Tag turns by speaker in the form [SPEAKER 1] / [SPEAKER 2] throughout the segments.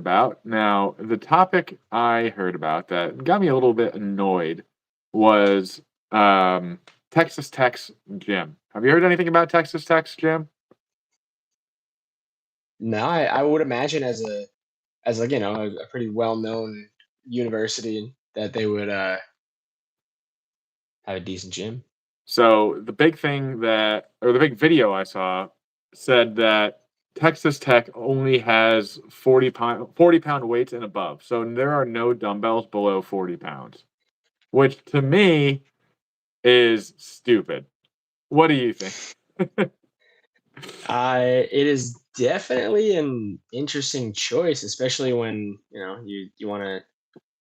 [SPEAKER 1] about. Now, the topic I heard about that got me a little bit annoyed was Texas Tech's gym. Have you heard anything about Texas Tech's gym?
[SPEAKER 2] No, I would imagine as like a pretty well known university that they would have a decent gym.
[SPEAKER 1] So the big thing that, or the big video I saw said that Texas Tech only has 40 pound weights and above. So there are no dumbbells below 40 pounds, which to me is stupid. What do you think?
[SPEAKER 2] It is definitely an interesting choice, especially when you want to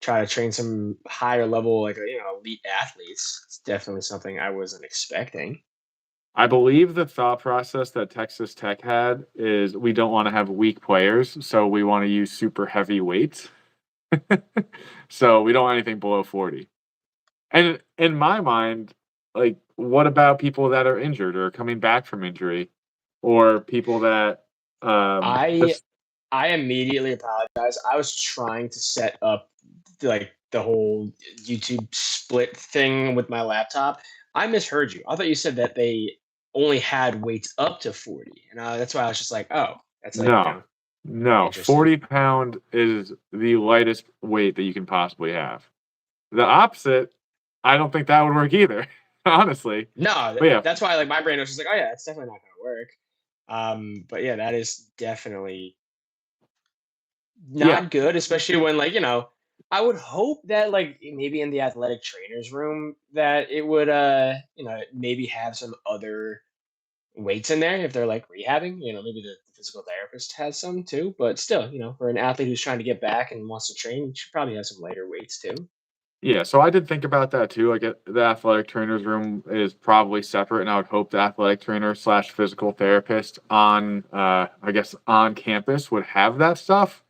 [SPEAKER 2] try to train some higher level like elite athletes. It's definitely something I wasn't expecting.
[SPEAKER 1] I believe the thought process that Texas Tech had is we don't want to have weak players, so we want to use super heavy weights. So we don't want anything below 40. And in my mind, like, what about people that are injured or coming back from injury, or people that
[SPEAKER 2] I
[SPEAKER 1] just
[SPEAKER 2] I immediately apologize. I was trying to set up like the whole YouTube split thing with my laptop. I misheard you. I thought you said that they only had weights up to 40. And that's why I was just like, oh, that's like,
[SPEAKER 1] no, no,
[SPEAKER 2] interesting.
[SPEAKER 1] 40 pound is the lightest weight that you can possibly have. The opposite, I don't think that would work either, honestly.
[SPEAKER 2] No,
[SPEAKER 1] But yeah,
[SPEAKER 2] that's why like my brain was just like, oh yeah, it's definitely not gonna work. But yeah, that is definitely
[SPEAKER 1] yeah,
[SPEAKER 2] not good, especially when I would hope that like maybe in the athletic trainers room that it would maybe have some other weights in there if they're like rehabbing, maybe the physical therapist has some too, but still, for an athlete who's trying to get back and wants to train, you should probably have some lighter weights too.
[SPEAKER 1] yeah. So I did think about that too. Like, the athletic trainer's room is probably separate, and I would hope the athletic trainer slash physical therapist on, I guess, on campus would have that stuff.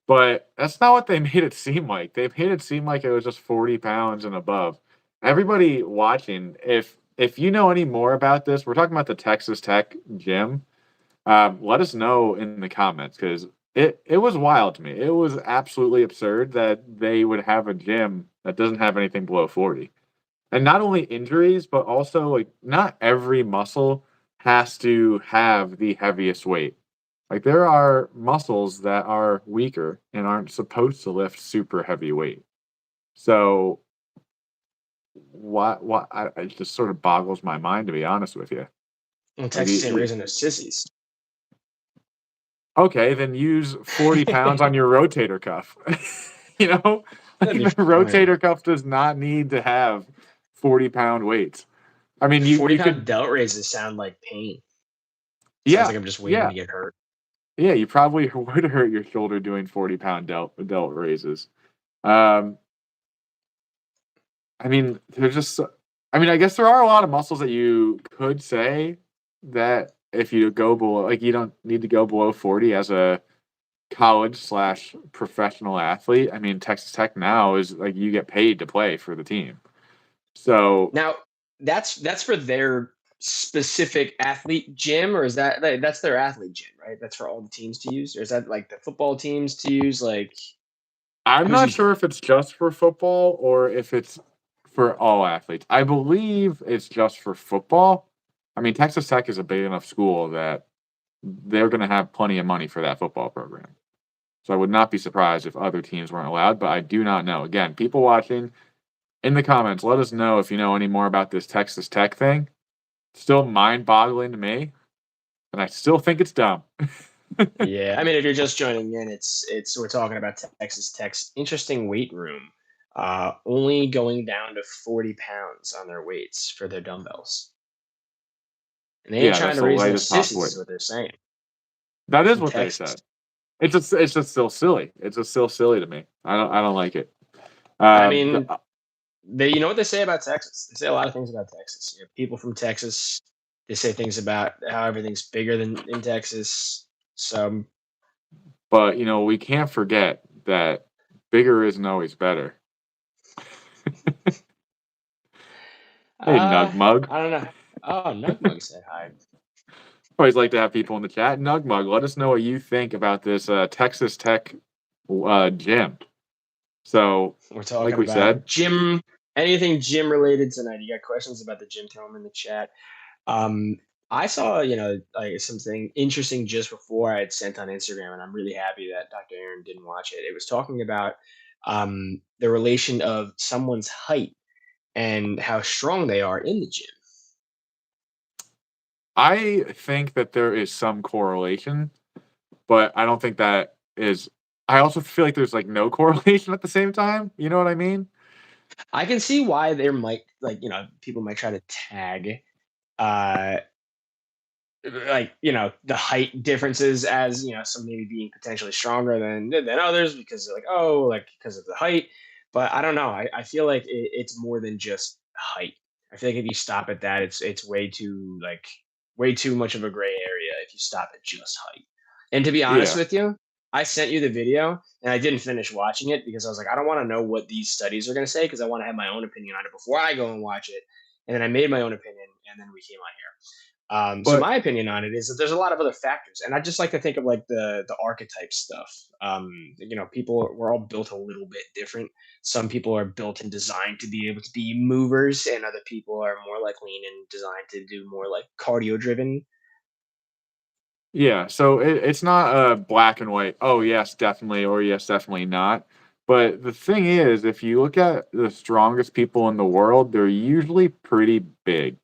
[SPEAKER 1] But that's not what they made it seem like. They made it seem like it was just 40 pounds and above. Everybody watching, if you know any more about this, we're talking about the Texas Tech gym. Let us know in the comments because it was wild to me. It was absolutely absurd that they would have a gym that doesn't have anything below 40. And not only injuries, but also like not every muscle has to have the heaviest weight. Like, there are muscles that are weaker and aren't supposed to lift super heavy weight. So what it just sort of boggles my mind, to be honest with you.
[SPEAKER 2] And
[SPEAKER 1] Like,
[SPEAKER 2] Texas ain't raising no sissies.
[SPEAKER 1] okay, then use 40 pounds on your rotator cuff. You know? Like,
[SPEAKER 2] That'd
[SPEAKER 1] the
[SPEAKER 2] be fine.
[SPEAKER 1] rotator cuff does not need to have 40-pound weights. I mean, you
[SPEAKER 2] 40
[SPEAKER 1] you
[SPEAKER 2] pound
[SPEAKER 1] could,
[SPEAKER 2] delt raises sound like pain. Sounds
[SPEAKER 1] yeah,
[SPEAKER 2] like I'm just waiting
[SPEAKER 1] yeah,
[SPEAKER 2] to get hurt.
[SPEAKER 1] yeah, you probably would hurt your shoulder doing 40-pound delt raises. Um, I mean, there's just I mean, I guess there are a lot of muscles that you could say that if you go below, like, you don't need to go below 40 as a college slash professional athlete. I mean, Texas Tech now is like you get paid to play for the team. So,
[SPEAKER 2] Now, that's for their specific athlete gym, or is that's their athlete gym, right? That's for all the teams to use, or is that like the football teams to use? Like,
[SPEAKER 1] I'm
[SPEAKER 2] who's
[SPEAKER 1] not
[SPEAKER 2] using
[SPEAKER 1] sure
[SPEAKER 2] it?
[SPEAKER 1] if it's just for football or if it's for all athletes. I believe it's just for football. I mean, Texas Tech is a big enough school that they're going to have plenty of money for that football program. So I would not be surprised if other teams weren't allowed, but I do not know. Again, people watching in the comments, let us know if you know any more about this Texas Tech thing. Still mind-boggling to me, and I still think it's dumb.
[SPEAKER 2] Yeah, I mean, if you're just joining in, it's we're talking about Texas Tech's interesting weight room, only going down to 40 pounds on their weights for their dumbbells, and they ain't
[SPEAKER 1] Yeah,
[SPEAKER 2] trying
[SPEAKER 1] that's
[SPEAKER 2] to
[SPEAKER 1] the
[SPEAKER 2] raise no
[SPEAKER 1] lightest possible
[SPEAKER 2] sissies,
[SPEAKER 1] weight.
[SPEAKER 2] is what they're saying.
[SPEAKER 1] That
[SPEAKER 2] They're
[SPEAKER 1] is
[SPEAKER 2] from
[SPEAKER 1] what they
[SPEAKER 2] Texas.
[SPEAKER 1] said. It's just still silly. It's just still silly to me. I don't like it.
[SPEAKER 2] I
[SPEAKER 1] The
[SPEAKER 2] mean, you know what they say about Texas? They say a lot of things about Texas. People from Texas, they say things about how everything's bigger than in Texas. So,
[SPEAKER 1] But, we can't forget that bigger isn't always better. Hey, Nug Mug.
[SPEAKER 2] I don't know. Oh, Nugmug said hi.
[SPEAKER 1] Always like to have people in the chat. Nug Mug, let us know what you think about this Texas Tech gym. So,
[SPEAKER 2] We're
[SPEAKER 1] like
[SPEAKER 2] talking
[SPEAKER 1] we
[SPEAKER 2] about
[SPEAKER 1] said,
[SPEAKER 2] gym, anything gym related tonight. You got questions about the gym? Tell them in the chat. Um, I saw, like something interesting just before I had sent on Instagram, and I'm really happy that Dr. Aaron didn't watch it. It was talking about the relation of someone's height and how strong they are in the gym.
[SPEAKER 1] I think that there is some correlation, but I don't think that is. I also feel like there's like no correlation at the same time. You know what I mean?
[SPEAKER 2] I can see why there might, like, people might try to tag uh like, the height differences as, some maybe being potentially stronger than others because they're like, oh, like because of the height. But I don't know. I feel like it's more than just height. I feel like if you stop at that, it's way too much of a gray area if you stop at just height. And to be honest
[SPEAKER 1] Yeah,
[SPEAKER 2] with you, I sent you the video and I didn't finish watching it because I was like, I don't want to know what these studies are going to say because I want to have my own opinion on it before I go and watch it. And then I made my own opinion and then we came on here. So
[SPEAKER 1] but
[SPEAKER 2] my opinion on it is that there's a lot of other factors, and I just like to think of like the archetype stuff. People we're all built a little bit different. Some people are built and designed to be able to be movers, and other people are more like lean and designed to do more like cardio driven.
[SPEAKER 1] yeah, so it's not a black and white. Oh yes, definitely, or yes, definitely not. But the thing is, if you look at the strongest people in the world, they're usually pretty big.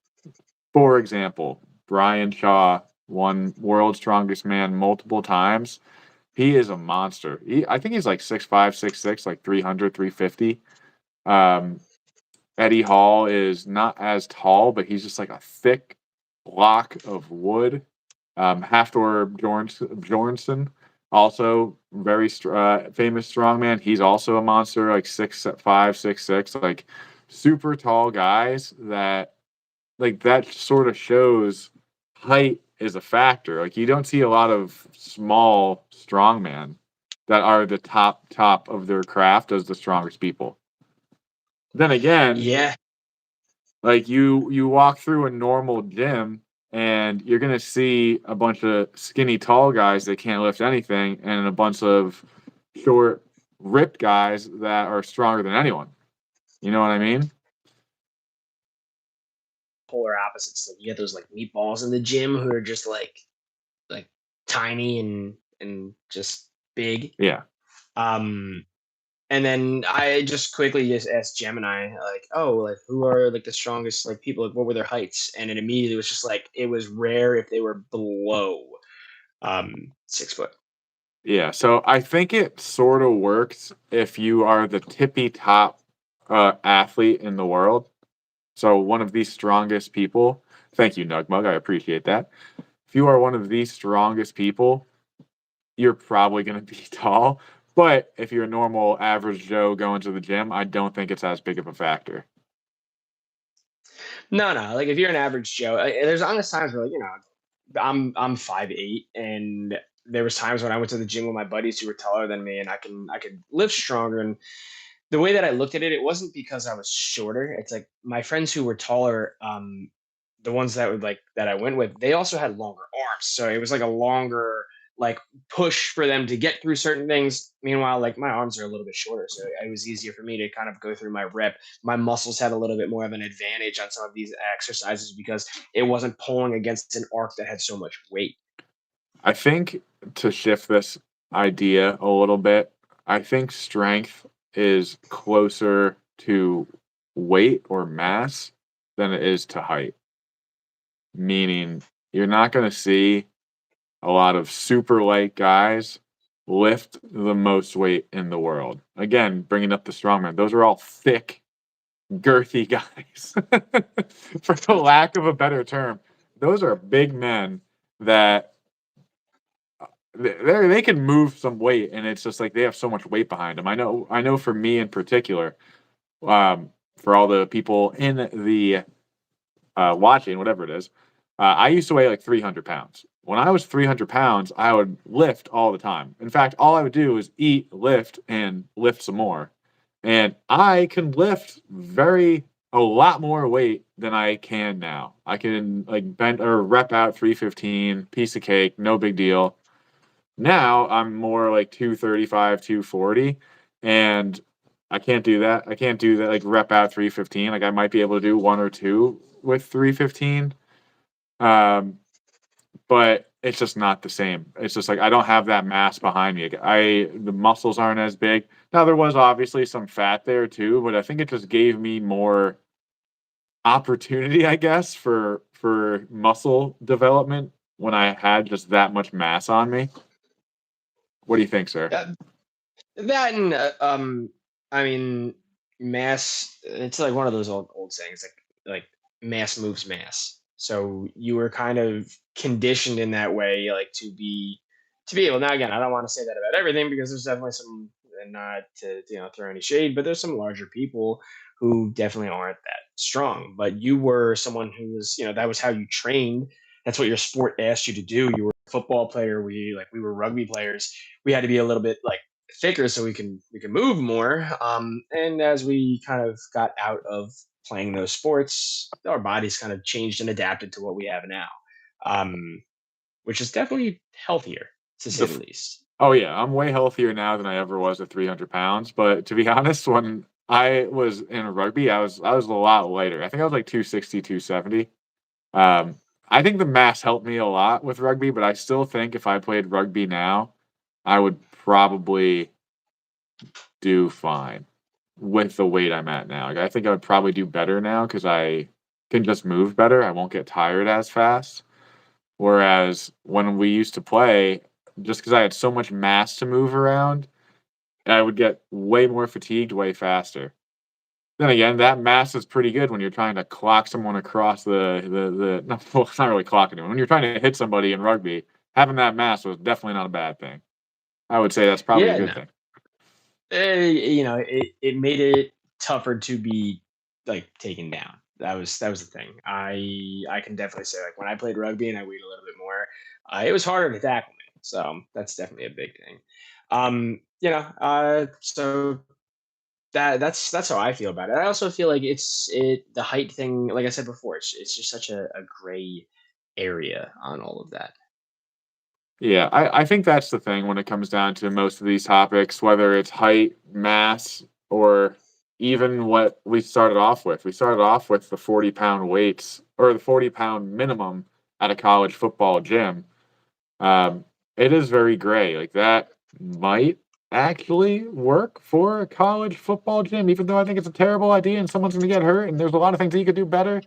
[SPEAKER 1] For example, Brian Shaw won World's Strongest Man multiple times. He is a monster. I think he's like 6'5", 6'6", like 300, 350. Um, Eddie Hall is not as tall, but he's just like a thick block of wood. Hafthor Bjornsson, also very famous strongman. He's also a monster, like 6'5", 6'6", like super tall guys that like that sort of shows height is a factor. Like you don't see a lot of small strongman that are the top of their craft as the strongest people. Then again,
[SPEAKER 2] Yeah,
[SPEAKER 1] like you walk through a normal gym and you're gonna see a bunch of skinny tall guys that can't lift anything and a bunch of short ripped guys that are stronger than anyone. You know what I mean?
[SPEAKER 2] polar opposites. Like you get those like meatballs in the gym who are just like tiny and just big.
[SPEAKER 1] Yeah.
[SPEAKER 2] Um, And then I just quickly asked Gemini, like, "Oh, like, who are, like, the strongest, like, people? Like, what were their heights?" And it immediately was just like, it was rare if they were below, 6 foot.
[SPEAKER 1] Yeah, so I think it sort of works if you are the tippy top athlete in the world. So one of the strongest people. Thank you, Nugmug. I appreciate that. If you are one of the strongest people, you're probably going to be tall. But if you're a normal average Joe going to the gym, I don't think it's as big of a factor.
[SPEAKER 2] No, no, like, if you're an average Joe, there's honest times where, like, I'm 5'8", and there was times when I went to the gym with my buddies who were taller than me, and I could lift stronger, and the way that I looked at it, it wasn't because I was shorter. It's like my friends who were taller, the ones that would like that I went with, they also had longer arms. So it was like a longer like push for them to get through certain things. Meanwhile, like my arms are a little bit shorter, so it was easier for me to kind of go through my rep. My muscles had a little bit more of an advantage on some of these exercises because it wasn't pulling against an arc that had so much weight.
[SPEAKER 1] I think to shift this idea a little bit, I think strength is closer to weight or mass than it is to height. Meaning, you're not going to see a lot of super light guys lift the most weight in the world. Again, bringing up the strongman, those are all thick, girthy guys. For the lack of a better term, those are big men that they can move some weight, and it's just like they have so much weight behind them. I know for me in particular, for all the people in the watching, whatever it is, I used to weigh like 300 pounds. When I was 300 pounds, I would lift all the time. In fact, all I would do is eat, lift, and lift some more. And I can lift a lot more weight than I can now. I can like bend or rep out 315, piece of cake, no big deal. Now I'm more like 235, 240, and I can't do that. I can't do that, like, rep out 315. Like, I might be able to do 1 or 2 with 315, um, but it's just not the same. It's just like I don't have that mass behind me. The muscles aren't as big. Now there was obviously some fat there too, but I think it just gave me more opportunity, I guess, for muscle development when I had just that much mass on me. What do you think, sir?
[SPEAKER 2] Uh, that and I mean, mass. It's like one of those old sayings, like mass moves mass. So you were kind of conditioned in that way, like to be able. Now again, I don't want to say that about everything because there's definitely some, and not to throw any shade, but there's some larger people who definitely aren't that strong. But you were someone who was, that was how you trained. That's what your sport asked you to do. You were a football player. We were rugby players. We had to be a little bit like thicker so we can move more. And as we kind of got out of playing those sports, our bodies kind of changed and adapted to what we have now, um, which is definitely healthier to
[SPEAKER 1] The
[SPEAKER 2] say the
[SPEAKER 1] f
[SPEAKER 2] least.
[SPEAKER 1] Oh, yeah, I'm way healthier now than I ever was at 300 pounds, but to be honest, when I was in rugby, I was a lot lighter. I think I was like 260, 270. Um, I think the mass helped me a lot with rugby, but I still think if I played rugby now, I would probably do fine with the weight I'm at now. Like, I think I would probably do better now because I can just move better. I won't get tired as fast. Whereas when we used to play, just because I had so much mass to move around, I would get way more fatigued way faster. Then again, that mass is pretty good when you're trying to clock someone across the no, well, it's not really clocking anyone. When you're trying to hit somebody in rugby, having that mass was definitely not a bad thing. I would say that's probably a
[SPEAKER 2] Yeah,
[SPEAKER 1] good
[SPEAKER 2] no,
[SPEAKER 1] thing.
[SPEAKER 2] it made it tougher to be like taken down. That was the thing. I can definitely say like when I played rugby and I weighed a little bit more, it was harder to tackle me. So that's definitely a big thing. So that's how I feel about it. I also feel like the height thing, like I said before, it's just such a gray area on all of that.
[SPEAKER 1] Yeah, I think that's the thing when it comes down to most of these topics, whether it's height, mass, or even what we started off with. We started off with the 40-pound weights or the 40-pound minimum at a college football gym. Um, it is very gray. Like that might actually work for a college football gym, even though I think it's a terrible idea and someone's going to get hurt and there's a lot of things that you could do better.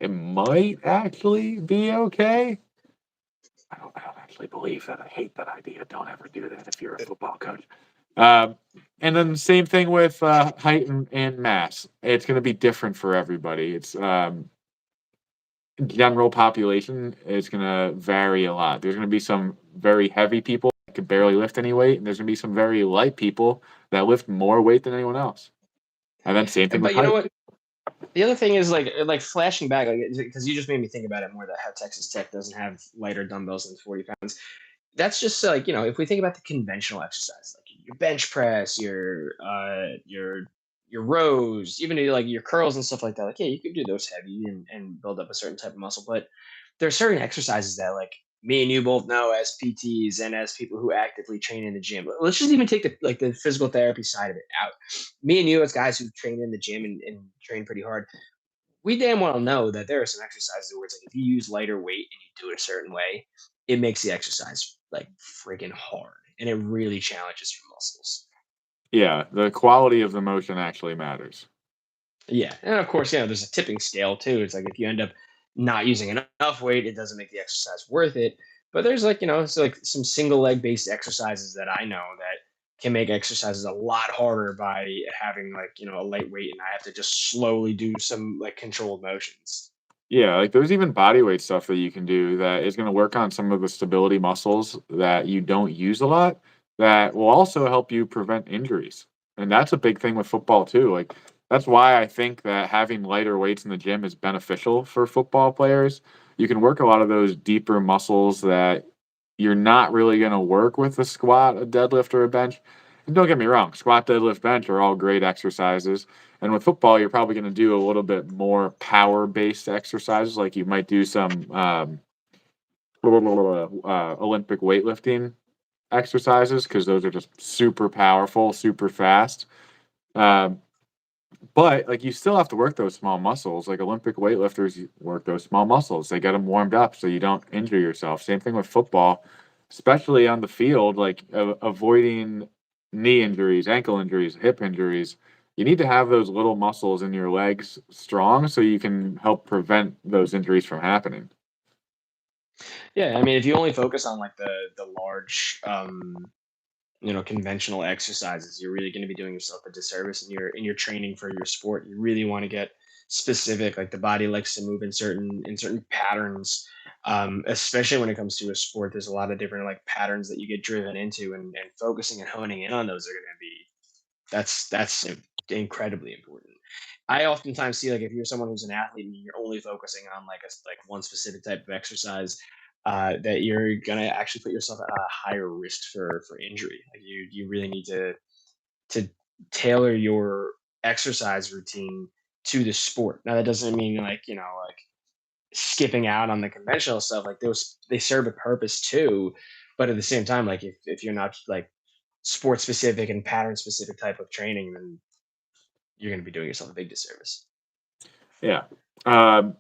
[SPEAKER 1] It might actually be okay. I don't actually believe that. I hate that idea. Don't ever do that if you're a football coach. Um, and then same thing with height and mass. It's going to be different for everybody. It's general population is going to vary a lot. There's going to be some very heavy people that could barely lift any weight, and there's going to be some very light people that lift more weight than anyone else. And then same thing with
[SPEAKER 2] But you know
[SPEAKER 1] height.
[SPEAKER 2] what? The other thing is like flashing back, like because you just made me think about it more, that how Texas Tech doesn't have lighter dumbbells than 40 pounds. That's just like, if we think about the conventional exercise, like your bench press, your rows, even like your curls and stuff like that. Like, yeah, you could do those heavy and build up a certain type of muscle, but there are certain exercises that like me and you both know as PTs and as people who actively train in the gym. Let's just even take the physical therapy side of it out. Me and you as guys who train in the gym and train pretty hard, we damn well know that there are some exercises where it's like if you use lighter weight and you do it a certain way, it makes the exercise like freaking hard and it really challenges your muscles.
[SPEAKER 1] Yeah, the quality of the motion actually matters.
[SPEAKER 2] Yeah. And of course, there's a tipping scale too. It's like if you end up not using enough weight, it doesn't make the exercise worth it. But there's like, it's like some single leg based exercises that I know that can make exercises a lot harder by having like, a light weight and I have to just slowly do some like controlled motions.
[SPEAKER 1] Yeah, like there's even body weight stuff that you can do that is going to work on some of the stability muscles that you don't use a lot that will also help you prevent injuries. And that's a big thing with football too. Like that's why I think that having lighter weights in the gym is beneficial for football players. You can work a lot of those deeper muscles that you're not really going to work with a squat, a deadlift, or a bench. And don't get me wrong, squat, deadlift, bench are all great exercises. And with football, you're probably going to do a little bit more power-based exercises, like you might do some Olympic weightlifting exercises because those are just super powerful, super fast. Um, but like you still have to work those small muscles. Like Olympic weightlifters work those small muscles. They get them warmed up so you don't injure yourself. Same thing with football, especially on the field. Like avoiding knee injuries, ankle injuries, hip injuries. You need to have those little muscles in your legs strong so you can help prevent those injuries from happening.
[SPEAKER 2] Yeah, I mean, if you only focus on like the large, conventional exercises, you're really going to be doing yourself a disservice in your training for your sport. You really want to get specific. Like the body likes to move in certain patterns, especially when it comes to a sport. There's a lot of different like patterns that you get driven into, and focusing and honing in on those are going to be that's incredibly important. I oftentimes see like if you're someone who's an athlete and you're only focusing on like one specific type of exercise, that you're gonna actually put yourself at a higher risk for injury. Like you really need to tailor your exercise routine to the sport. Now that doesn't mean like like skipping out on the conventional stuff. Like those they serve a purpose too, but at the same time, like if you're not like sport specific and pattern specific type of training, then you're going to be doing yourself a big disservice.
[SPEAKER 1] Yeah. Um,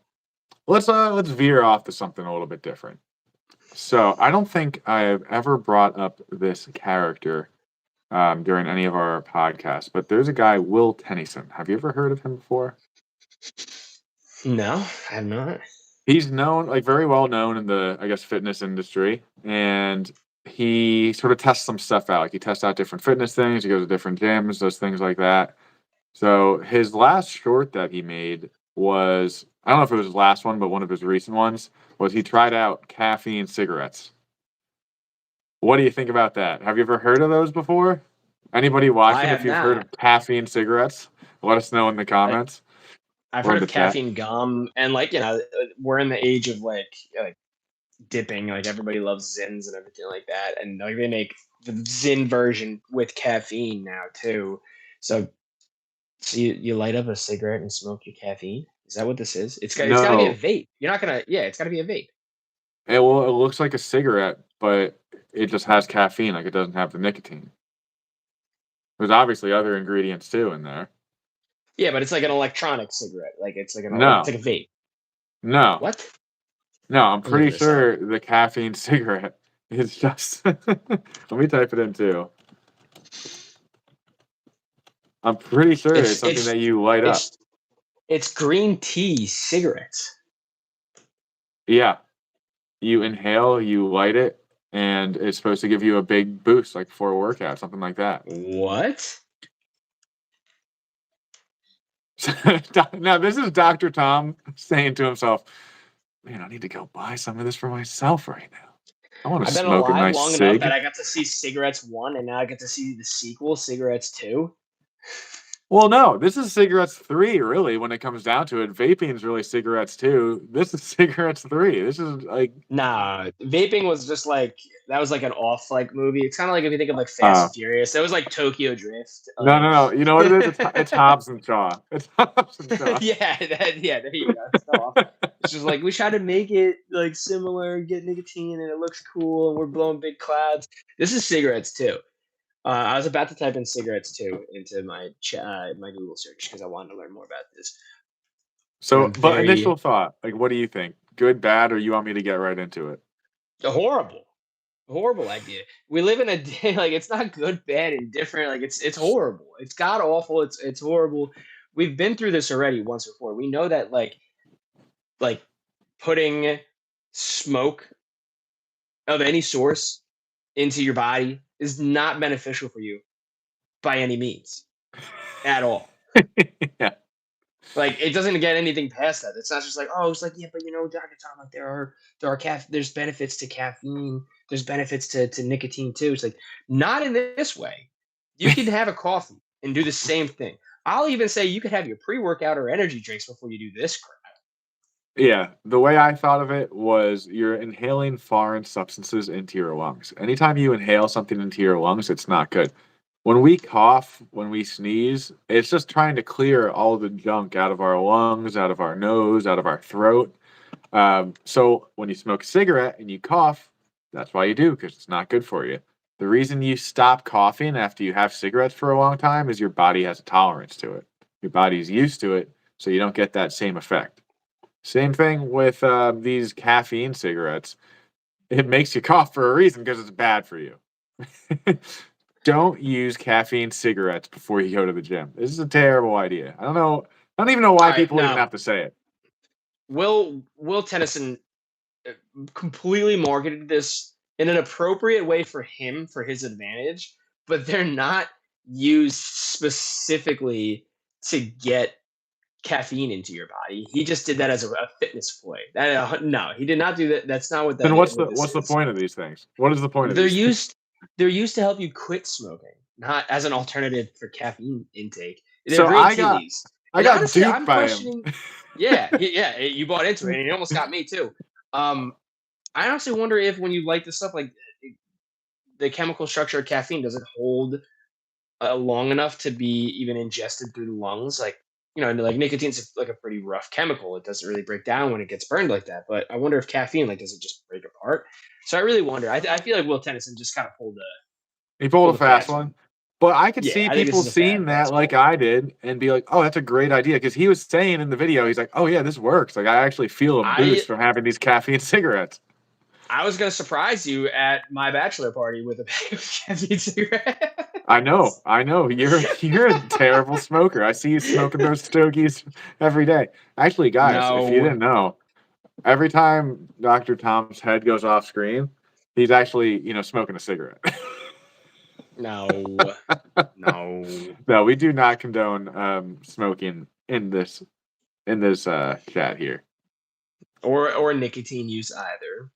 [SPEAKER 1] let's veer off to something a little bit different. So I don't think I've ever brought up this character during any of our podcasts, but there's a guy, Will Tennyson. Have you ever heard of him before?
[SPEAKER 2] No, I have not.
[SPEAKER 1] He's known, like very well known in the, I guess, fitness industry, and he sort of tests some stuff out. Like he tests out different fitness things. He goes to different gyms, does things like that. So his last short that he made was, I don't know if it was his last one, but one of his recent ones was he tried out caffeine cigarettes. What do you think about that? Have you ever heard of those before? Anybody
[SPEAKER 2] I
[SPEAKER 1] watching, if
[SPEAKER 2] have
[SPEAKER 1] you've heard
[SPEAKER 2] not.
[SPEAKER 1] of caffeine cigarettes, let us know in the
[SPEAKER 2] Like
[SPEAKER 1] comments
[SPEAKER 2] I've
[SPEAKER 1] or
[SPEAKER 2] heard
[SPEAKER 1] in the
[SPEAKER 2] of
[SPEAKER 1] chat.
[SPEAKER 2] caffeine gum, and like we're in the age of like dipping. Like everybody loves Zins and everything like that, and like they make the Zin version with caffeine now too. So so you light up a cigarette and smoke your caffeine. Is that what this is? It's got to be a
[SPEAKER 1] No,
[SPEAKER 2] vape. You're not gonna yeah. It's got to be a vape.
[SPEAKER 1] it looks like a cigarette, but it just has caffeine, like it doesn't have the nicotine. There's obviously other ingredients too in there.
[SPEAKER 2] Yeah, but it's like an electronic cigarette. Like it's
[SPEAKER 1] No,
[SPEAKER 2] like a vape.
[SPEAKER 1] no,
[SPEAKER 2] What?
[SPEAKER 1] no. I'm
[SPEAKER 2] I'm looking
[SPEAKER 1] pretty
[SPEAKER 2] this up.
[SPEAKER 1] sure the caffeine cigarette is just. Let me type it in too. I'm pretty sure it's
[SPEAKER 2] It's
[SPEAKER 1] something that
[SPEAKER 2] it's
[SPEAKER 1] you light up.
[SPEAKER 2] it's it's green tea cigarettes.
[SPEAKER 1] Yeah, you inhale, you light it, and it's supposed to give you a big boost, like before a workout, something like that.
[SPEAKER 2] What?
[SPEAKER 1] Now, this is Dr. Tom saying to himself, "Man, I need to go buy some of this for myself right now. I want to
[SPEAKER 2] I've been
[SPEAKER 1] smoke a
[SPEAKER 2] alive
[SPEAKER 1] nice
[SPEAKER 2] long enough that
[SPEAKER 1] cig."
[SPEAKER 2] I got to see Cigarettes 1, and now I get to see the sequel, Cigarettes 2.
[SPEAKER 1] Well, no, this is cigarettes 3, really, when it comes down to it. Vaping is really cigarettes 2. This is cigarettes 3. This is like,
[SPEAKER 2] Nah, vaping was just like that was like an off like movie. It's kind of like if you think of like Fast
[SPEAKER 1] uh,
[SPEAKER 2] and Furious. That was like Tokyo Drift.
[SPEAKER 1] no, no, no. You know what it is? It's Hobbs and Shaw. It's Hobbs and Shaw.
[SPEAKER 2] Yeah, there you go. Stuff. It's just like we try to make it like similar, get nicotine, and it looks cool, and we're blowing big clouds. This is cigarettes too. I was about to type in cigarettes too into my Google search because I wanted to learn more about this. And
[SPEAKER 1] So,
[SPEAKER 2] I'm
[SPEAKER 1] but
[SPEAKER 2] very
[SPEAKER 1] initial thought, like, what do you think? Good, bad, or you want me to get right into it?
[SPEAKER 2] horrible, horrible idea. We live in a day like it's not good, bad, and different. Like it's horrible. It's god awful. It's horrible. We've been through this already once before. We know that like putting smoke of any source into your body is not beneficial for you by any means at all.
[SPEAKER 1] Yeah.
[SPEAKER 2] Like it doesn't get anything past that. It's not just like, oh, it's like, yeah, but Dr. Tom, like there's benefits to caffeine, there's benefits to nicotine too. It's like not in this way. You can have a coffee and do the same thing. I'll even say you could have your pre-workout or energy drinks before you do this crap.
[SPEAKER 1] Yeah, the way I thought of it was you're inhaling foreign substances into your lungs. Anytime you inhale something into your lungs, it's not good. When we cough, when we sneeze, it's just trying to clear all the junk out of our lungs, out of our nose, out of our throat. So when you smoke a cigarette and you cough, that's why you do, because it's not good for you. The reason you stop coughing after you have cigarettes for a long time is your body has a tolerance to it. Your body's used to it, so you don't get that same effect. Same thing with these caffeine cigarettes. It makes you cough for a reason because it's bad for you. Don't use caffeine cigarettes before you go to the gym. This is a terrible idea. I don't know. I don't even know
[SPEAKER 2] All
[SPEAKER 1] why
[SPEAKER 2] right,
[SPEAKER 1] people even
[SPEAKER 2] now
[SPEAKER 1] have to say it.
[SPEAKER 2] Will Tennyson completely marketed this in an appropriate way for him for his advantage, but they're not used specifically to get caffeine into your body. He just did that as a fitness play. No, he did not do that. That's not what
[SPEAKER 1] Then
[SPEAKER 2] what this
[SPEAKER 1] what's the
[SPEAKER 2] is.
[SPEAKER 1] point of these things? What is the point of
[SPEAKER 2] They're
[SPEAKER 1] these things?
[SPEAKER 2] used they're used to help you quit smoking, not as an alternative for caffeine intake. They're
[SPEAKER 1] So
[SPEAKER 2] green tea leaves.
[SPEAKER 1] I
[SPEAKER 2] And
[SPEAKER 1] got
[SPEAKER 2] honestly,
[SPEAKER 1] duped
[SPEAKER 2] I'm
[SPEAKER 1] by him.
[SPEAKER 2] questioning. Yeah, yeah, you bought into it, and it almost got me too. Um, I honestly wonder if when you light this up, like the chemical structure of caffeine, does it hold long enough to be even ingested through the lungs? Like, like nicotine's like a pretty rough chemical. It doesn't really break down when it gets burned like that. But I wonder if caffeine, like, does it just break apart? So I really wonder. I feel like Will Tennyson just kind of
[SPEAKER 1] He pulled a
[SPEAKER 2] pulled a
[SPEAKER 1] fast
[SPEAKER 2] fast
[SPEAKER 1] one.
[SPEAKER 2] one.
[SPEAKER 1] But I could
[SPEAKER 2] Yeah,
[SPEAKER 1] see
[SPEAKER 2] I think this
[SPEAKER 1] people
[SPEAKER 2] is a
[SPEAKER 1] seeing that
[SPEAKER 2] fast
[SPEAKER 1] like
[SPEAKER 2] one.
[SPEAKER 1] I did and be like, "Oh, that's a great idea." Because he was saying in the video, he's like, "Oh yeah, this works. Like I actually feel a
[SPEAKER 2] I
[SPEAKER 1] boost from having these caffeine cigarettes."
[SPEAKER 2] I was gonna surprise you at my bachelor party with a bag of caffeine cigarettes.
[SPEAKER 1] I know. You're a terrible smoker. I see you smoking those stogies every day. Actually, guys, if you
[SPEAKER 2] No,
[SPEAKER 1] didn't know, every time Dr. Tom's head goes off screen, he's actually, smoking a cigarette.
[SPEAKER 2] no, no.
[SPEAKER 1] No, we do not condone smoking in this chat here.
[SPEAKER 2] Or nicotine use either.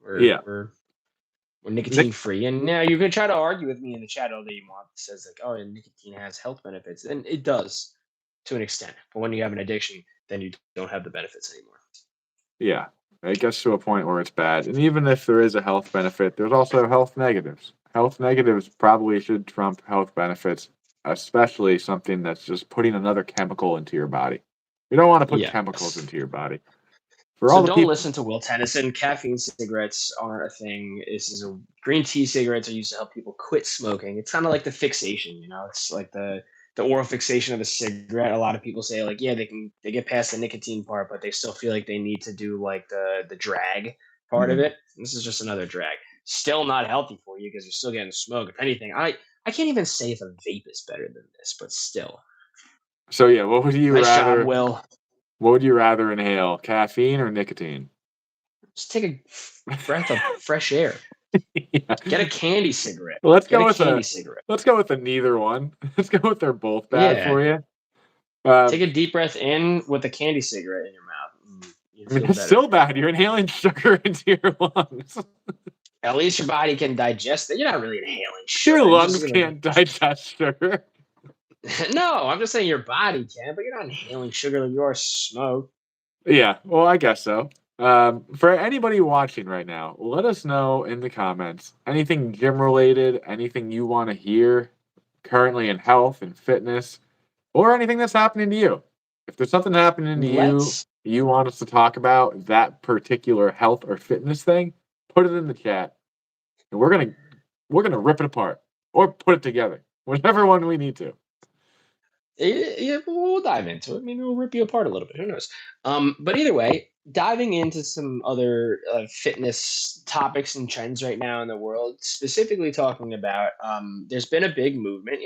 [SPEAKER 2] We're
[SPEAKER 1] Yeah.
[SPEAKER 2] we're we're nicotine free, and now you can try to argue with me in the chat all day you want. It says like, oh, nicotine has health benefits, and it does to an extent. But when you have an addiction, then you don't have the benefits anymore.
[SPEAKER 1] Yeah, it gets to a point where it's bad. And even if there is a health benefit, there's also health negatives. Health negatives probably should trump health benefits, especially something that's just putting another chemical into your body. You don't want to put chemicals
[SPEAKER 2] Yes.
[SPEAKER 1] into your body. For
[SPEAKER 2] So
[SPEAKER 1] all the
[SPEAKER 2] don't
[SPEAKER 1] people,
[SPEAKER 2] listen to Will Tennyson. Caffeine cigarettes aren't a thing. This is a green tea cigarettes are used to help people quit smoking. It's kind of like the fixation, It's like the oral fixation of a cigarette. A lot of people say like, yeah, they get past the nicotine part, but they still feel like they need to do like the drag part of
[SPEAKER 1] Mhm.
[SPEAKER 2] it. This is just another drag. Still not healthy for you because you're still getting smoke. If anything, I can't even say if a vape is better than this, but still.
[SPEAKER 1] So yeah, what would you
[SPEAKER 2] Nice job,
[SPEAKER 1] rather?
[SPEAKER 2] Will.
[SPEAKER 1] What would you rather inhale, caffeine or nicotine?
[SPEAKER 2] Just take a breath of fresh air.
[SPEAKER 1] Yeah.
[SPEAKER 2] Get a candy cigarette.
[SPEAKER 1] Well,
[SPEAKER 2] Get a candy cigarette.
[SPEAKER 1] let's go with a neither one. Let's go with they're both bad
[SPEAKER 2] Yeah.
[SPEAKER 1] for you.
[SPEAKER 2] Take a deep breath in with a candy cigarette in your mouth. You
[SPEAKER 1] I mean,
[SPEAKER 2] feel
[SPEAKER 1] it's
[SPEAKER 2] better.
[SPEAKER 1] still bad. You're inhaling sugar into your lungs.
[SPEAKER 2] At least your body can digest it. You're not really inhaling sugar.
[SPEAKER 1] Your
[SPEAKER 2] You're
[SPEAKER 1] lungs
[SPEAKER 2] just gonna-
[SPEAKER 1] can't digest sugar.
[SPEAKER 2] No, I'm just saying your body can, but you're not inhaling sugar like you are smoke.
[SPEAKER 1] Yeah, well, I guess so. For anybody watching right now, let us know in the comments anything gym related, anything you want to hear currently in health and fitness, or anything that's happening to you. If there's something happening to
[SPEAKER 2] Let's
[SPEAKER 1] you want us to talk about that particular health or fitness thing, put it in the chat, and we're gonna rip it apart or put it together, whichever one we need to.
[SPEAKER 2] yeah, we'll dive into it. Maybe we'll rip you apart a little bit. Who knows? But either way, diving into some other fitness topics and trends right now in the world, specifically talking about, there's been a big movement.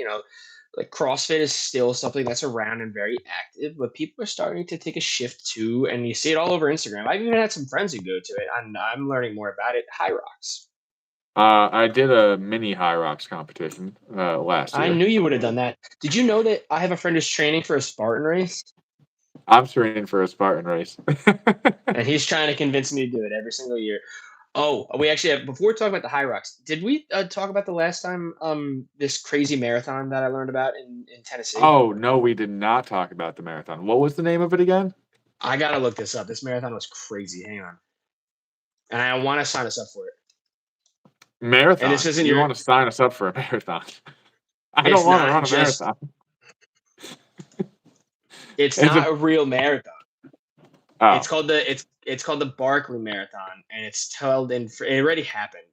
[SPEAKER 2] Like CrossFit is still something that's around and very active, but people are starting to take a shift too, and you see it all over Instagram. I've even had some friends who go to it, and I'm learning more about it. High Rocks.
[SPEAKER 1] I did a mini high rocks competition last
[SPEAKER 2] I
[SPEAKER 1] year.
[SPEAKER 2] knew you would have done that. Did you know that I have a friend who's training for a Spartan race?
[SPEAKER 1] I'm training for a Spartan race.
[SPEAKER 2] And he's trying to convince me to do it every single year. Oh, we actually have, before we talk about the High Rocks, did we talk about the last time this crazy marathon that I learned about in Tennessee?
[SPEAKER 1] Oh, no, we did not talk about the marathon. What was the name of it again?
[SPEAKER 2] I gotta look this up. This marathon was crazy. Hang on. And I want to sign us up for it.
[SPEAKER 1] Marathon.
[SPEAKER 2] And this isn't
[SPEAKER 1] you
[SPEAKER 2] your.
[SPEAKER 1] want to sign us up for a marathon? I
[SPEAKER 2] It's
[SPEAKER 1] don't want to
[SPEAKER 2] not
[SPEAKER 1] run a
[SPEAKER 2] just-
[SPEAKER 1] marathon.
[SPEAKER 2] It's
[SPEAKER 1] Is
[SPEAKER 2] not
[SPEAKER 1] it-
[SPEAKER 2] a real marathon.
[SPEAKER 1] Oh,
[SPEAKER 2] It's called the Barkley Marathon, and it's held in. It already happened.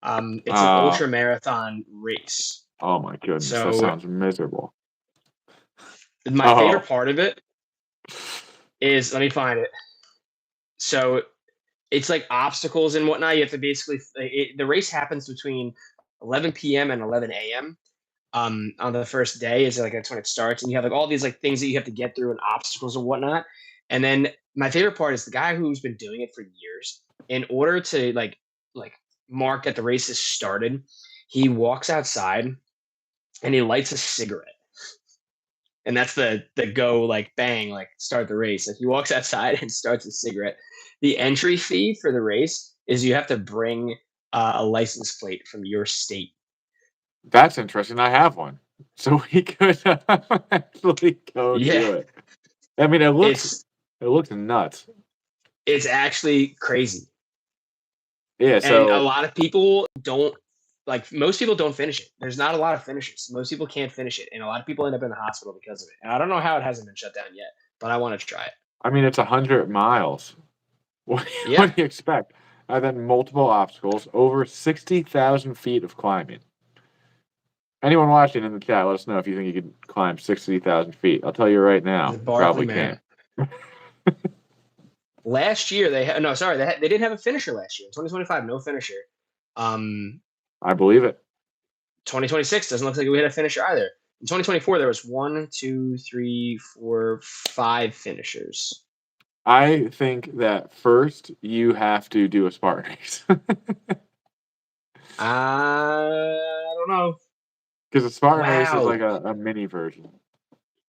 [SPEAKER 2] It's an
[SPEAKER 1] Uh,
[SPEAKER 2] ultra marathon race.
[SPEAKER 1] oh my goodness, that
[SPEAKER 2] So
[SPEAKER 1] sounds miserable.
[SPEAKER 2] my favorite
[SPEAKER 1] Oh,
[SPEAKER 2] part of it is, let me find it. So it's like obstacles and whatnot. You have to basically the race happens between 11 p.m. and 11 a.m. On the first day is like that's when it starts, and you have like all these like things that you have to get through and obstacles and whatnot. And then my favorite part is the guy who's been doing it for years. In order to like mark that the race has started, he walks outside and he lights a cigarette, and that's the go like bang like start the race. Like he walks outside and starts a cigarette. The entry fee for the race is you have to bring a license plate from your state.
[SPEAKER 1] that's interesting. I have one, so we could actually go
[SPEAKER 2] Yeah,
[SPEAKER 1] do it. I mean,
[SPEAKER 2] it's
[SPEAKER 1] it looks nuts.
[SPEAKER 2] it's actually crazy.
[SPEAKER 1] Yeah.
[SPEAKER 2] And a
[SPEAKER 1] So
[SPEAKER 2] lot of people don't like most people don't finish it. There's not a lot of finishers. Most people can't finish it, and a lot of people end up in the hospital because of it. And I don't know how it hasn't been shut down yet, but I want to try it.
[SPEAKER 1] I mean, it's 100 miles. What
[SPEAKER 2] Yeah,
[SPEAKER 1] do you expect? And then multiple obstacles, over 60,000 feet of climbing. Anyone watching in the chat, let us know if you think you could climb 60,000 feet. I'll tell you right
[SPEAKER 2] the
[SPEAKER 1] now, you
[SPEAKER 2] Barkley
[SPEAKER 1] probably
[SPEAKER 2] man.
[SPEAKER 1] can't.
[SPEAKER 2] Last year they had no, sorry, they didn't have a finisher last year. In 2025, no finisher. Um,
[SPEAKER 1] I believe it.
[SPEAKER 2] 2026 doesn't look like we had a finisher either. In 2024, there was one, two, three, four, five finishers.
[SPEAKER 1] I think that first you have to do a Spartan race.
[SPEAKER 2] I don't know.
[SPEAKER 1] Because a Spartan race is
[SPEAKER 2] Wow.
[SPEAKER 1] like a mini version.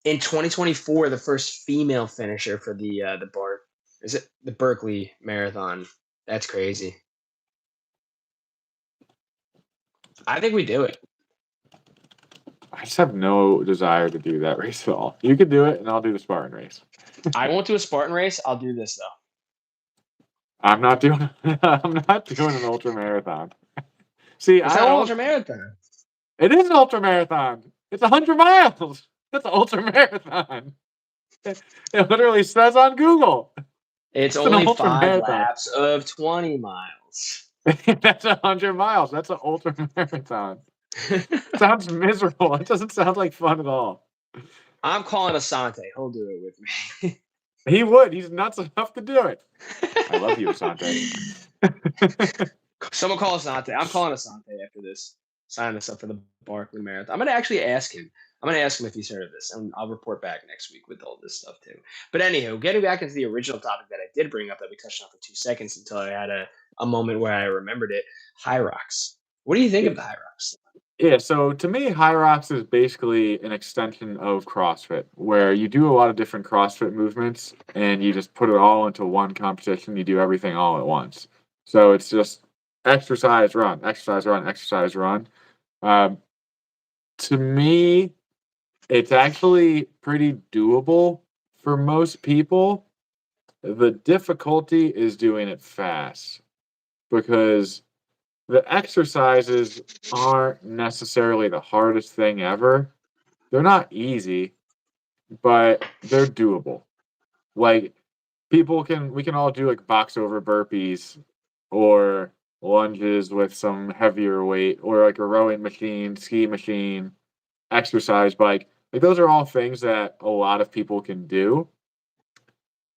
[SPEAKER 2] In 2024, the first female finisher for the bar is it the Berkeley Marathon. That's crazy. I think we do it.
[SPEAKER 1] I just have no desire to do that race at all. You could do it, and I'll do the Spartan race.
[SPEAKER 2] I won't do a Spartan race. I'll do this though.
[SPEAKER 1] I'm not doing. I'm not doing an ultra marathon. See,
[SPEAKER 2] It's
[SPEAKER 1] I
[SPEAKER 2] not an
[SPEAKER 1] won't.
[SPEAKER 2] ultra marathon.
[SPEAKER 1] It is an ultra marathon. It's 100 miles. That's an ultra marathon. It literally says on Google.
[SPEAKER 2] It's
[SPEAKER 1] It's an
[SPEAKER 2] only
[SPEAKER 1] ultra
[SPEAKER 2] 5
[SPEAKER 1] marathon.
[SPEAKER 2] laps of 20 miles.
[SPEAKER 1] That's 100 miles. That's an ultra marathon. Sounds miserable. It doesn't sound like fun at all.
[SPEAKER 2] I'm calling Asante. He'll do it with me.
[SPEAKER 1] He would. He's nuts enough to do it. I love you, Asante.
[SPEAKER 2] Someone call Asante. I'm calling Asante after this. Sign us up for the Barkley Marathon. I'm gonna actually ask him. I'm gonna ask him if he's heard of this, and I'll report back next week with all this stuff too. But anywho, getting back into the original topic that I did bring up that we touched on for 2 seconds until I had a moment where I remembered it. High Rocks. What do you think of the High Rocks?
[SPEAKER 1] Yeah, so to me, High Rocks is basically an extension of CrossFit, where you do a lot of different CrossFit movements and you just put it all into one competition. You do everything all at once. So it's just exercise, run, exercise, run, exercise, run. Um, to me, it's actually pretty doable for most people. The difficulty is doing it fast because the exercises aren't necessarily the hardest thing ever. They're not easy, but they're doable. Like we can all do like box over burpees or lunges with some heavier weight or like a rowing machine, ski machine, exercise bike. Like those are all things that a lot of people can do.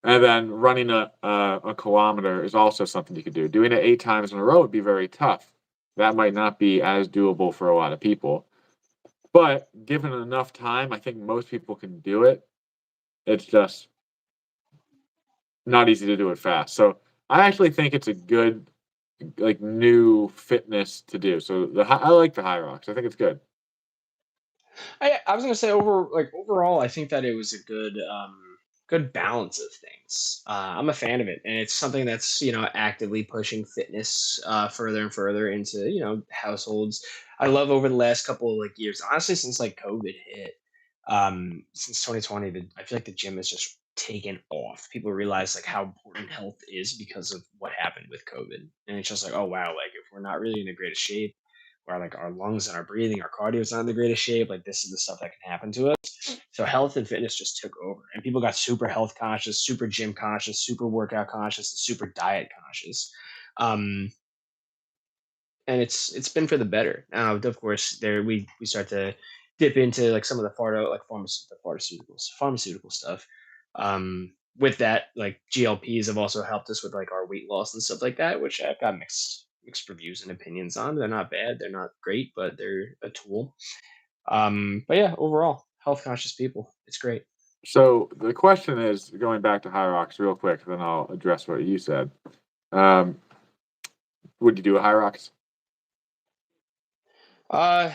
[SPEAKER 1] And then running a kilometer is also something you could do. Doing it 8 times in a row would be very tough. That might not be as doable for a lot of people. But given enough time, I think most people can do it. It's just not easy to do it fast. So I actually think it's a good, like, new fitness to do. So I like the High Rocks. I think it's good.
[SPEAKER 2] I was gonna say overall, I think that it was a good balance of things. I'm a fan of it, and it's something that's actively pushing fitness further and further into households. I love over the last couple of like years, honestly, since like COVID hit, since 2020, I feel like the gym has just taken off. People realize like how important health is because of what happened with COVID, and it's just like, oh wow, like if we're not really in the greatest shape, where like our lungs and our breathing, our cardio is not in the greatest shape. Like this is the stuff that can happen to us. So health and fitness just took over, and people got super health conscious, super gym conscious, super workout conscious, and super diet conscious. Um, and it's been for the better. Now, of course, there we start to dip into like some of the pharmaceutical stuff. With that, like GLPs have also helped us with like our weight loss and stuff like that, which I've got mixed reviews and opinions on. They're not bad, they're not great, but they're a tool. But yeah, overall, health conscious people, it's great.
[SPEAKER 1] So the question is, going back to High Rocks real quick, then I'll address what you said. Um, would you do a High Rocks?
[SPEAKER 2] Uh,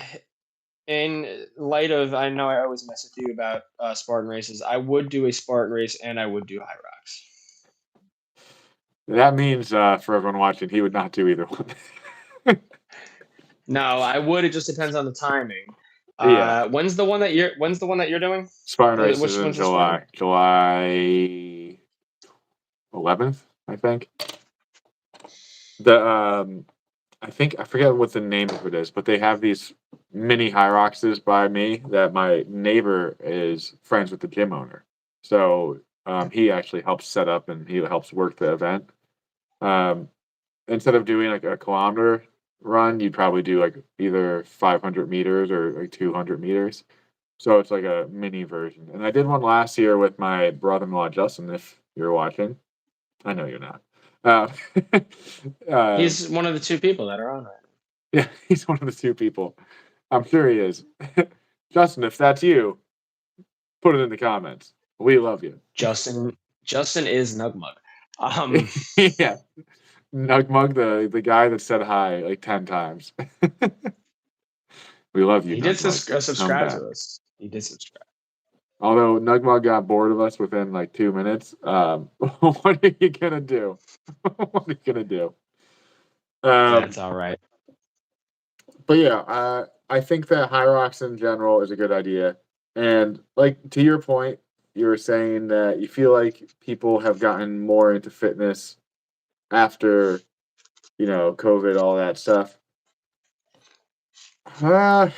[SPEAKER 2] in light of, I know I always mess with you about Spartan races. I would do a Spartan race, and I would do High Rocks.
[SPEAKER 1] That means for everyone watching, he would not do either one.
[SPEAKER 2] No, I would. It just depends on the timing.
[SPEAKER 1] Yeah,
[SPEAKER 2] When's the one that you're doing?
[SPEAKER 1] Spartan race is
[SPEAKER 2] Which
[SPEAKER 1] in
[SPEAKER 2] one's the Spartan?
[SPEAKER 1] July 11th, I think. The I forget what the name of it is, but they have these mini High Rockses by me that my neighbor is friends with the gym owner. So he actually helps set up and he helps work the event. Um, Instead of doing like a kilometer run, you'd probably do like either 500 meters or like 200 meters. So it's like a mini version. And I did one last year with my brother-in-law Justin. If you're watching, I know you're not. Uh, uh,
[SPEAKER 2] He's one of the two people that are on it.
[SPEAKER 1] yeah, he's one of the two people. I'm sure he is. Justin, if that's you, put it in the comments. We love you.
[SPEAKER 2] Justin is Nugmug. Um,
[SPEAKER 1] Yeah, Nugmug, the guy that said hi like 10 times. We love you,
[SPEAKER 2] he did
[SPEAKER 1] Nugmug. Come
[SPEAKER 2] subscribe
[SPEAKER 1] back.
[SPEAKER 2] to us. He did subscribe.
[SPEAKER 1] Although Nugmug got bored of us within like 2 minutes, what are you gonna do? What are you gonna do?
[SPEAKER 2] That's
[SPEAKER 1] Um,
[SPEAKER 2] all right.
[SPEAKER 1] but yeah, I think that High Rocks in general is a good idea. And like to your point, you were saying that you feel like people have gotten more into fitness after, COVID, all that stuff. I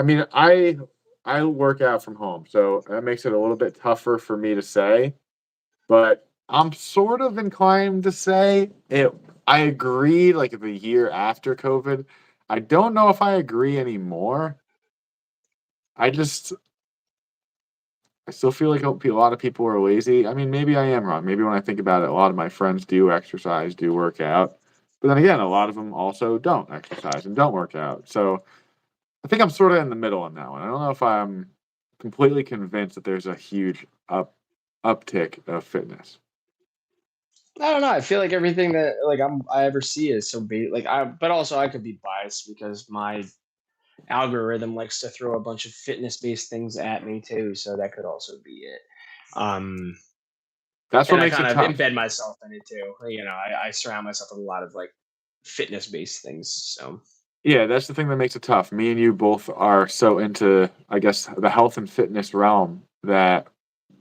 [SPEAKER 1] mean, I work out from home, so that makes it a little bit tougher for me to say. But I'm sort of inclined to say it. I agree. Like the year after COVID, I don't know if I agree anymore. I just I still feel like a lot of people are lazy. I mean, maybe I am wrong. Maybe when I think about it, a lot of my friends do exercise, do work out. But then again, a lot of them also don't exercise and don't work out. So I think I'm sort of in the middle on that one. I don't know if I'm completely convinced that there's a huge uptick of fitness.
[SPEAKER 2] I don't know. I feel like everything that like I ever see is so like but also I could be biased because my algorithm likes to throw a bunch of fitness based things at me too. So that could also be it. Um,
[SPEAKER 1] That's what
[SPEAKER 2] and I
[SPEAKER 1] makes
[SPEAKER 2] kind
[SPEAKER 1] it
[SPEAKER 2] of
[SPEAKER 1] tough.
[SPEAKER 2] embed myself in it too. I surround myself with a lot of like fitness based things. So
[SPEAKER 1] Yeah, that's the thing that makes it tough. Me and you both are so into, I guess, the health and fitness realm that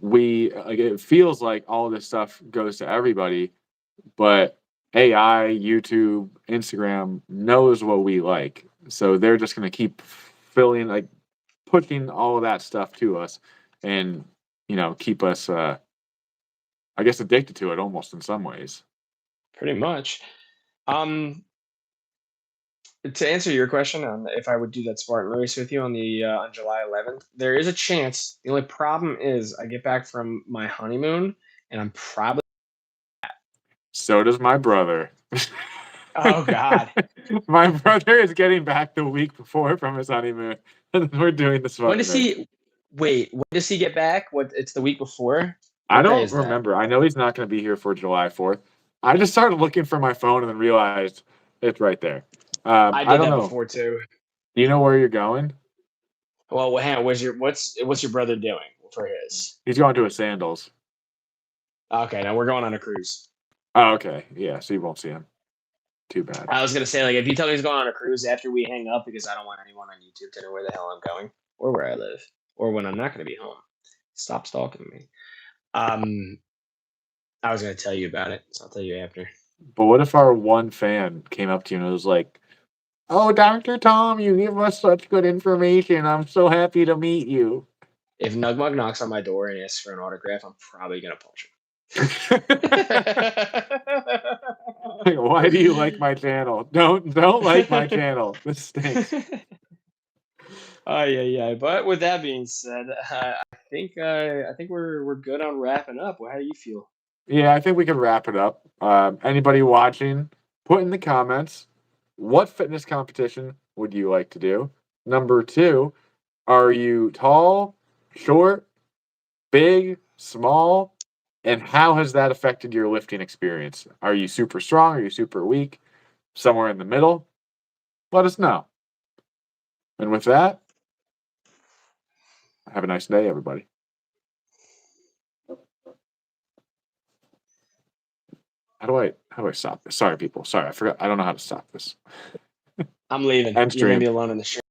[SPEAKER 1] we like it feels like all this stuff goes to everybody, but AI, YouTube, Instagram knows what we like. So they're just going to keep filling like pushing all of that stuff to us and keep us I guess addicted to it almost in some ways.
[SPEAKER 2] pretty much. Um, to answer your question on if I would do that Spartan race with you on July 11th, there is a chance. The only problem is I get back from my honeymoon and I'm probably.
[SPEAKER 1] So does my brother.
[SPEAKER 2] Oh God.
[SPEAKER 1] My brother is getting back the week before from his honeymoon, and then we're doing the
[SPEAKER 2] When
[SPEAKER 1] Spartan
[SPEAKER 2] does
[SPEAKER 1] race.
[SPEAKER 2] he wait? When does he get back? What? It's the week before.
[SPEAKER 1] I
[SPEAKER 2] What day
[SPEAKER 1] don't
[SPEAKER 2] is that?
[SPEAKER 1] remember. I know he's not going to be here for July 4th. I just started looking for my phone and then realized it's right there.
[SPEAKER 2] I
[SPEAKER 1] I
[SPEAKER 2] did
[SPEAKER 1] don't
[SPEAKER 2] that
[SPEAKER 1] know.
[SPEAKER 2] before too.
[SPEAKER 1] Do you know where you're going?
[SPEAKER 2] Well, hang on. What's your brother doing for his?
[SPEAKER 1] He's going to a Sandals.
[SPEAKER 2] Okay, now we're going on a cruise.
[SPEAKER 1] Oh, okay. Yeah, so you won't see him. Too bad.
[SPEAKER 2] I was gonna say like if you tell me he's going on a cruise after we hang up because I don't want anyone on YouTube to know where the hell I'm going or where I live or when I'm not gonna be home. Stop stalking me. I was gonna tell you about it, so I'll tell you after.
[SPEAKER 1] But what if our one fan came up to you and was like, "Oh, Dr. Tom, you give us such good information. I'm so happy to meet you."
[SPEAKER 2] If Nugmug knocks on my door and asks for an autograph, I'm probably gonna punch him.
[SPEAKER 1] Why do you like my channel? Don't like my channel. This stinks.
[SPEAKER 2] Oh yeah, yeah. But with that being said, I think we're good on wrapping up. Well, how do you feel?
[SPEAKER 1] Yeah, I think we can wrap it up. Anybody watching, put in the comments, what fitness competition would you like to do? Number two, are you tall, short, big, small? And how has that affected your lifting experience? Are you super strong? Are you super weak? Somewhere in the middle? Let us know. And with that, have a nice day, everybody. How do I stop this? Sorry, people. Sorry, I forgot. I don't know how to stop this.
[SPEAKER 2] I'm leaving.
[SPEAKER 1] End
[SPEAKER 2] You leave
[SPEAKER 1] stream.
[SPEAKER 2] me alone in the street.